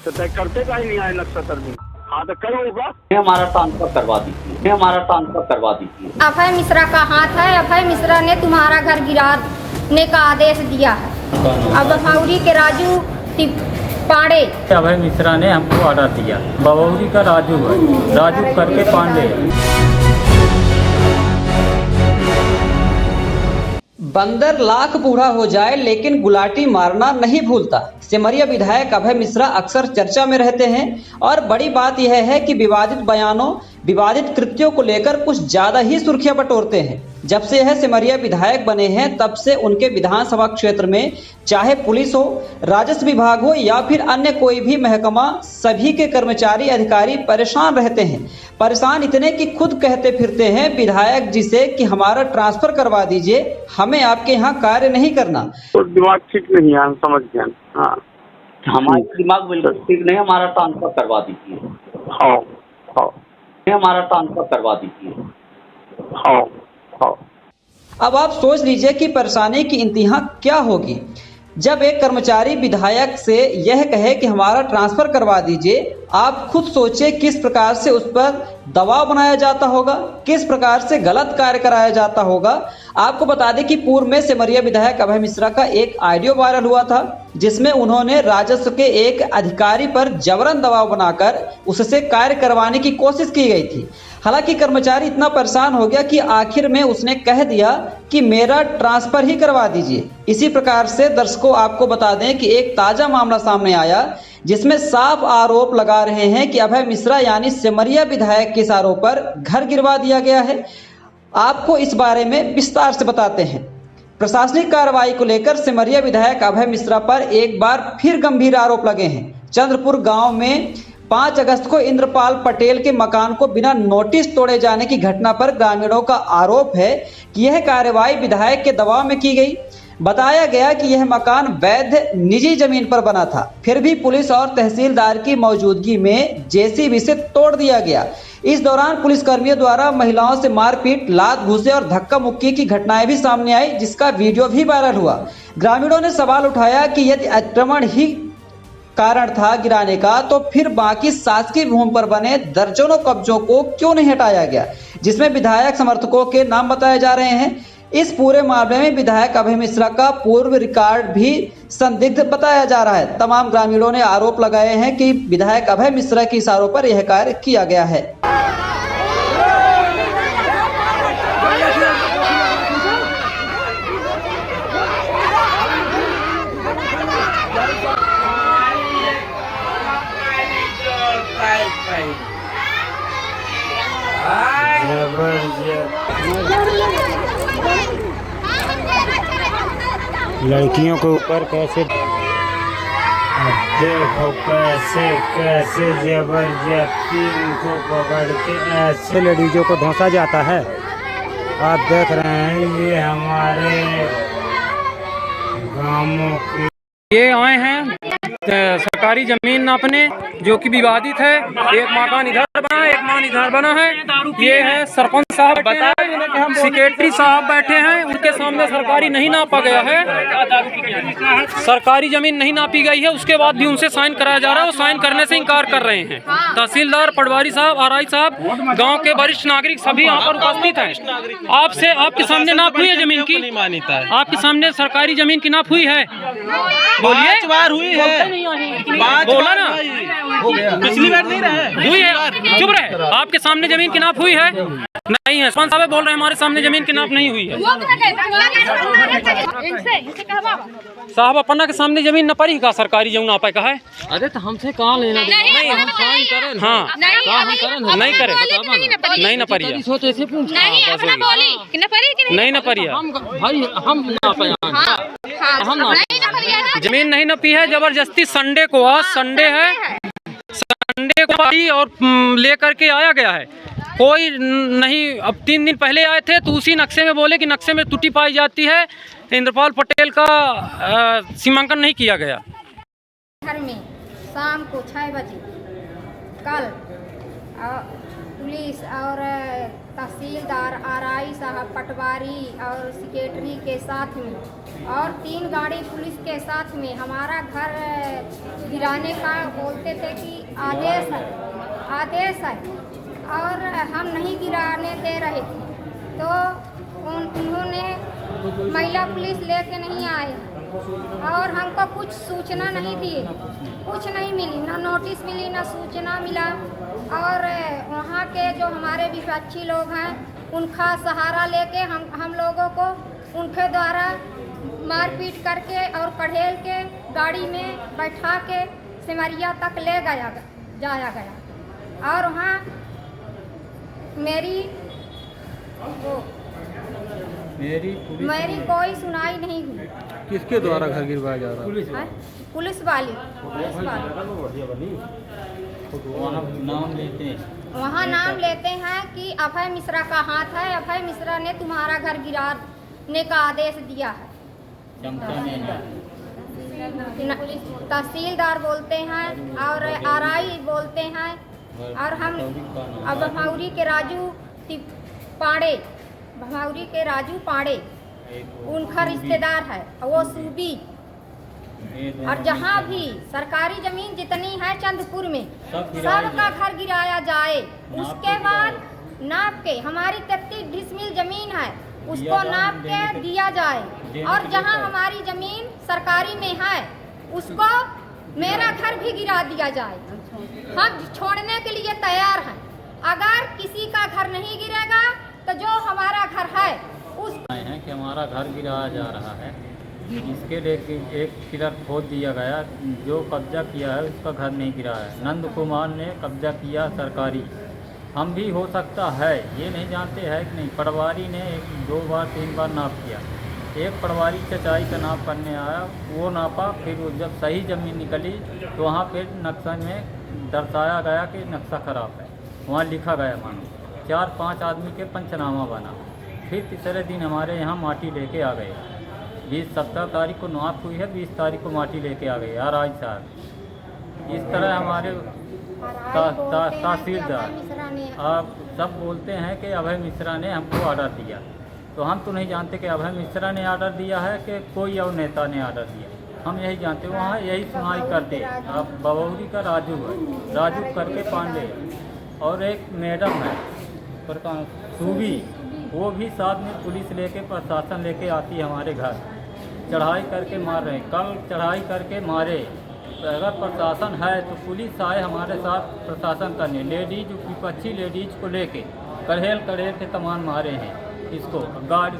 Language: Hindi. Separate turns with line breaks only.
तो तय करते का ही नहीं आए नक्शा कर्मी। हाँ तो कल होगा,
हमारा ट्रांसफर करवा दीजिए, हमारा ट्रांसफर करवा दीजिए।
अभय मिश्रा का हाथ है। अभय मिश्रा ने तुम्हारा घर गिराने का आदेश दिया है। अब बभौरी के राजू पांडे,
अभय मिश्रा ने हमको ऑर्डर दिया। बभौरी का राजू है, राजू करके पांडे।
बंदर लाख बूढ़ा हो जाए लेकिन गुलाटी मारना नहीं भूलता। सिमरिया विधायक अभय मिश्रा अक्सर चर्चा में रहते हैं और बड़ी बात यह है कि विवादित बयानों, विवादित कृत्यों को लेकर कुछ ज्यादा ही सुर्खियां बटोरते हैं। जब से यह सिमरिया विधायक बने हैं तब से उनके विधानसभा क्षेत्र में चाहे पुलिस हो, राजस्व विभाग हो या फिर अन्य कोई भी महकमा, सभी के कर्मचारी अधिकारी परेशान रहते हैं। परेशान इतने कि खुद कहते फिरते हैं विधायक जी से कि हमारा ट्रांसफर करवा दीजिए, हमें आपके यहाँ कार्य नहीं करना।
तो दिमाग ठीक नहीं है, हम समझ गए। हाँ
हमारा दिमाग बिल्कुल ठीक नहीं, हमारा ट्रांसफर करवा दीजिए।
हाँ हाँ
हमारा ट्रांसफर करवा दीजिए।
हाँ हाँ।
अब आप सोच लीजिए कि परेशानी की इंतहा क्या होगी जब एक कर्मचारी विधायक से यह कहे कि हमारा ट्रांसफर करवा दीजिए। आप खुद सोचिए किस प्रकार से उस पर दबाव बनाया जाता होगा, किस प्रकार से गलत कार्य कराया जाता होगा। आपको बता दें कि पूर्व में सिमरिया विधायक अभय मिश्रा का एक ऑडियो वायरल हुआ था जिसमें उन्होंने राजस्व के एक अधिकारी पर जबरन दबाव बनाकर उससे कार्य करवाने की कोशिश की गई थी। हालांकि कर्मचारी इतना परेशान हो गया कि आखिर में उसने कह दिया कि मेरा ट्रांसफर ही करवा दीजिए। इसी प्रकार से दर्शकों आपको बता दें कि एक ताजा मामला सामने आया जिसमें साफ आरोप लगा रहे हैं कि अभय मिश्रा यानी सिमरिया विधायक के इशारों पर घर गिरवा दिया गया है। आपको इस बारे में विस्तार से बताते हैं। प्रशासनिक कार्रवाई को लेकर सिमरिया विधायक अभय मिश्रा पर एक बार फिर गंभीर आरोप लगे हैं। चंद्रपुर गांव में 5 अगस्त को इंद्रपाल पटेल के मकान को बिना नोटिस तोड़े जाने की घटना पर ग्रामीणों का आरोप है कि यह कार्रवाई विधायक के दबाव में की गई। बताया गया कि यह मकान वैध निजी जमीन पर बना था, फिर भी पुलिस और तहसीलदार की मौजूदगी में जेसीबी से तोड़ दिया गया। इस दौरान पुलिसकर्मियों द्वारा महिलाओं से मारपीट, लात घूसे और धक्का मुक्की की घटनाएं भी सामने आई, जिसका वीडियो भी वायरल हुआ। ग्रामीणों ने सवाल उठाया कि यदि अतिक्रमण ही कारण था गिराने का तो फिर बाकी शासकीय भूमि पर बने दर्जनों कब्जों को क्यों नहीं हटाया गया, जिसमें विधायक समर्थकों के नाम बताए जा रहे हैं। इस पूरे मामले में विधायक अभय मिश्रा का पूर्व रिकॉर्ड भी संदिग्ध बताया जा रहा है। तमाम ग्रामीणों ने आरोप लगाए हैं कि विधायक अभय मिश्रा के इशारों पर यह कार्य किया गया है।
लड़कियों के ऊपर कैसे देखो कैसे कैसे जबरदस्ती उनको पकड़ के ऐसे लेडीजों को धंसा जाता है। आप देख रहे हैं ये हमारे गांवों के
ये आए हैं सरकारी जमीन नापने जो कि विवादित है। एक मकान इधर बना है, एक मकान इधर बना है। ये है सरपंच साहब बैठे हैं, सेक्रेटरी साहब बैठे हैं, उनके सामने सरकारी नहीं नापा गया है, सरकारी जमीन नहीं नापी गई है। उसके बाद भी उनसे साइन कराया जा रहा है, वो साइन करने से इनकार कर रहे हैं। तहसीलदार, पटवारी साहब, आरआई साहब, गाँव के वरिष्ठ नागरिक सभी यहाँ पर उपस्थित हैं। आपसे आपके सामने नाप हुई है जमीन की? आपके सामने सरकारी जमीन की नाप हुई है? बोलिए।
बार हुई है,
बोला ना,
पिछली बार नहीं रहे
हुई है, चुप रहे। आपके सामने जमीन की नाप हुई है? नहीं है। सरपंच साहब बोल रहे हैं हमारे सामने जमीन की नाप नहीं हुई है। साहब अपना के सामने जमीन न पड़ी का सरकारी जमीन नापा का है?
अरे तो हमसे कहाँ लेना देना?
नहीं,
हम साइन करें।
हाँ नहीं करे, नहीं न पड़ी, नहीं न पड़ी
भाई हम
जमीन नहीं नपी है। जबरदस्ती संडे को, आज संडे है, संडे को पाई और लेकर के आया गया है। कोई नहीं, अब 3 दिन पहले आए थे तो उसी नक्शे में बोले कि नक्शे में त्रुटि पाई जाती है, इंद्रपाल पटेल का सीमांकन नहीं किया गया।
घर में शाम को 6 बजे कल पुलिस और तहसीलदार आरआई साहब पटवारी और सेक्रेटरी के साथ में और 3 गाड़ी पुलिस के साथ में हमारा घर गिराने का बोलते थे कि आदेश है और हम नहीं गिराने दे रहे थे। तो उन्होंने महिला पुलिस लेके नहीं आए और हमको कुछ सूचना नहीं दिए, कुछ नहीं मिली, ना नोटिस मिली ना सूचना मिला। और वहाँ के जो हमारे विपक्षी लोग हैं उनका सहारा लेके हम लोगों को उनके द्वारा मारपीट करके और कढ़ेल के गाड़ी में बैठा के सिमरिया तक ले जाया गया। और वहाँ मेरी कोई सुनाई नहीं हुई।
किसके द्वारा घर गिरवाया जा रहा है?
पुलिस वाली वहाँ नाम लेते हैं कि अभय मिश्रा का हाथ है, अभय मिश्रा ने तुम्हारा घर गिराने का आदेश दिया है। तहसीलदार बोलते हैं और आरआई बोलते हैं और हम अब भमौरी के राजू पाड़े उनका रिश्तेदार है, वो सूबी। और जहाँ भी सरकारी जमीन जितनी है चंदपुर में सबका घर गिराया जाए। उसके बाद नाप के हमारी 33 डिसमिल जमीन है उसको नाप के दिया जाए। और जहाँ हमारी जमीन सरकारी में है उसको मेरा घर भी गिरा दिया जाए। हम छोड़ने के लिए तैयार हैं। अगर किसी का घर नहीं गिरेगा तो जो हमारा घर है उस
है कि हमारा घर गिराया जा रहा है, इसके लिए एक पिलर खोद दिया गया। जो कब्जा किया है उसका घर नहीं गिरा है। नंद कुमार ने कब्जा किया सरकारी। हम भी हो सकता है ये नहीं जानते हैं कि नहीं। पटवारी ने 2 बार 3 बार नाप किया। एक पटवारी चचाई का नाप करने आया, वो नापा, फिर वो जब सही ज़मीन निकली तो वहाँ फिर नक्शा में दर्शाया गया कि नक्शा ख़राब है। वहाँ लिखा गया मानो 4-5 आदमी के पंचनामा बना। फिर तीसरे दिन हमारे यहाँ माटी लेके आ गए। 17 तारीख को नाप हुई है, 20 तारीख को माटी लेके आ गए यार आज साहब। इस तरह हमारे तहसीलदार आप सब बोलते हैं कि अभय मिश्रा ने हमको ऑर्डर दिया। तो हम तो नहीं जानते कि अभय मिश्रा ने ऑर्डर दिया है कि कोई और नेता ने ऑर्डर दिया। हम यही जानते हैं वहाँ यही सुनाई करते। अब बवौरी का राजू है, राजू करके पांडे, और एक मैडम है सूबी, वो भी साथ में पुलिस लेके प्रशासन लेके आती है हमारे घर। चढ़ाई करके मार रहे हैं, कल चढ़ाई करके मारे। अगर प्रशासन है तो पुलिस आए हमारे साथ प्रशासन करने। लेडीज विपक्षी लेडीज को लेके कढ़ेल के तमाम मारे हैं इसको। गाड़ी